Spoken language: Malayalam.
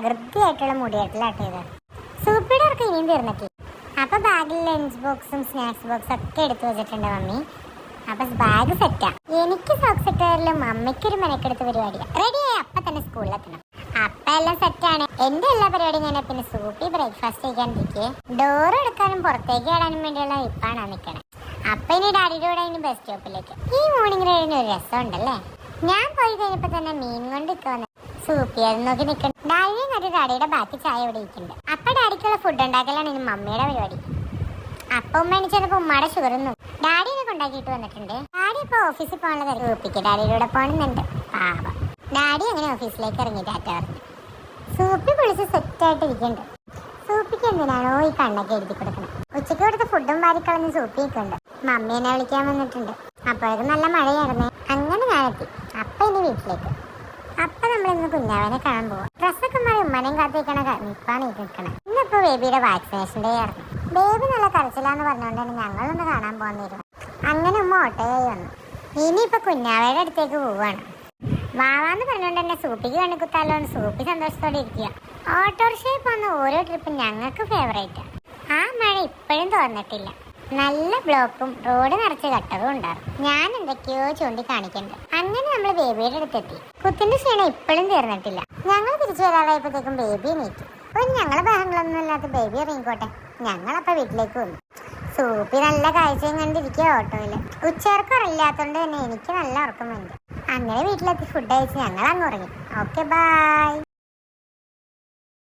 പ്രകൃതിയായിട്ടുള്ള മുടിയാട്ടിലാട്ടോ ഇത്. സൂപ്പിയുടെ അവർക്ക് ഇനിയും തീർന്നിട്ടില്ല. അപ്പൊ ബാഗിൽ ലഞ്ച് ബോക്സും സ്നാക്സ് ബോക്സും ഒക്കെ എടുത്തു വെച്ചിട്ടുണ്ട് മമ്മി. അപ്പൊ ബാഗ് സെറ്റാ. എനിക്ക് സോക്സ് ഇട്ടാലും മമ്മിക്കൊരു മെനക്കെടുത്ത പരിപാടിയാണ്. റെഡിയായി അപ്പൊ തന്നെ സ്കൂളിലെത്തണം. അപ്പൊ എല്ലാം സെറ്റാണ്. എന്റെ എല്ലാ പരിപാടിയും ഞാൻ പിന്നെ സൂപ്പി ബ്രേക്ക്ഫാസ്റ്റ് കഴിക്കാണ്ടിരിക്കെ ഡോർ എടുക്കാനും പുറത്തേക്ക് ഇടാനും വേണ്ടിയുള്ള ഇപ്പാണ് നിൽക്കണേ. അപ്പൊ ഇനി ഡാഡിയുടെ കൂടെ ഇനി ബസ് സ്റ്റോപ്പിലേക്ക്. ഈ മോർണിംഗ് റൈഡിന് ഒരു രസമുണ്ടല്ലേ. ഞാൻ പോയി കഴിഞ്ഞപ്പോ തന്നെ മീൻ കൊണ്ട് നിൽക്കുവന്ന് സൂപ്പി അത് നോക്കി നിൽക്കണം. ഡാഡിയെ കണ്ടു ഡാഡിയുടെ ബാക്കി ചായ ഇവിടെ ഇരിക്കുന്നുണ്ട്. അപ്പൊ ഡാഡിക്കുള്ള ഫുഡ് ഉണ്ടാക്കലാണ് ഇനി മമ്മിയുടെ പരിപാടി. അപ്പൊ ഉമ്മ എണിച്ചപ്പോ ഉമ്മയുടെ ഷുഗർ ഒന്നും ഡാഡിനെ കൊണ്ടാക്കിയിട്ട് വന്നിട്ടുണ്ട്. ഡാഡി ഇപ്പൊ ഓഫീസിൽ പോകാനുള്ള സൂപ്പിക്ക് ഡാഡിയുടെ കൂടെ പോകണമെന്നുണ്ട്. പാപം ഡാഡി അങ്ങനെ ഓഫീസിലേക്ക് ഇറങ്ങി ടാറ്റ പറഞ്ഞു. സൂപ്പി പൊളിച്ച് സെറ്റായിട്ട് ഇരിക്കുന്നുണ്ട്. സൂപ്പിക്ക് എന്തിനാണോ ഈ കണ്ണൊക്കെ എഴുതി കൊടുക്കണം. ഉച്ചയ്ക്ക് കൊടുത്ത ഫുഡും വാരിക്കളഞ്ഞ് സൂപ്പി നിൽക്കുന്നുണ്ട്. മമ്മി എന്നെ വിളിക്കാൻ വന്നിട്ടുണ്ട്. അപ്പോഴേക്കും നല്ല മഴയായിരുന്നേ. അങ്ങനെ ഞാനെത്തി. അപ്പൊ ഇനി വീട്ടിലേക്ക്. അപ്പൊ നമ്മളിന്ന് കുഞ്ഞാവനെ കാണാൻ പോവാം. ഡ്രസ്സൊക്കെ മാറി ഉമ്മനെയും കാത്തിരിക്കണ ഇപ്പാണ് നിൽക്കണേ. ഇന്നിപ്പോ ബേബിയുടെ വാക്സിനേഷൻ ഡേ ആയിരുന്നു. ബേബി നല്ല കരച്ചിലാന്ന് പറഞ്ഞുകൊണ്ടാണ് ഞങ്ങളൊന്ന് കാണാൻ പോകുന്നിരുന്നു. അങ്ങനെ ഉമ്മ ഓട്ടോയായി വന്നു. ഇനിയിപ്പൊ കുഞ്ഞാവയുടെ അടുത്തേക്ക് പോവാണ്. വാവാന്ന് പറഞ്ഞുകൊണ്ട് തന്നെ സൂപ്പിക്ക് കണ്ണിക്കുത്താലോ എന്ന് സൂപ്പി സന്തോഷത്തോടെ ഇരിക്കുക. ഓട്ടോറിക്ഷയിൽ പോകുന്ന ഓരോ ട്രിപ്പും ഞങ്ങൾക്ക് ഫേവറേറ്റാണ്. ആ മഴ ഇപ്പോഴും തോന്നിട്ടില്ല. നല്ല ബ്ലോക്കും റോഡ് നിറച്ച് ഘട്ടവും ഉണ്ടായിരുന്നു. ഞാൻ എന്തൊക്കെയോ ചൂണ്ടി കാണിക്കണ്ട്. അങ്ങനെ നമ്മൾ ബേബിയുടെ അടുത്തെത്തി. കുത്തിന്റെ ക്ഷീണം ഇപ്പോഴും തീർന്നിട്ടില്ല. ഞങ്ങൾ തിരിച്ചു വരാതായപ്പോഴത്തേക്കും ബേബി എണീറ്റു. അപ്പൊ ഞങ്ങളെ ബഹങ്ങളൊന്നും ഇല്ലാത്ത ബേബി ഇറങ്ങിക്കോട്ടെ. ഞങ്ങളപ്പോ വീട്ടിലേക്ക് വന്നു. സൂപ്പി നല്ല കാഴ്ചയും കണ്ടിരിക്കുക ഓട്ടോയില്. ഉച്ചയ്ക്ക് ഇല്ലാത്തോണ്ട് തന്നെ എനിക്ക് നല്ല ഉറക്കം വന്നു. അങ്ങനെ വീട്ടിലെത്തി ഫുഡ് കഴിച്ച് ഞങ്ങൾ അങ്ങ് ഉറങ്ങി. Okay bye.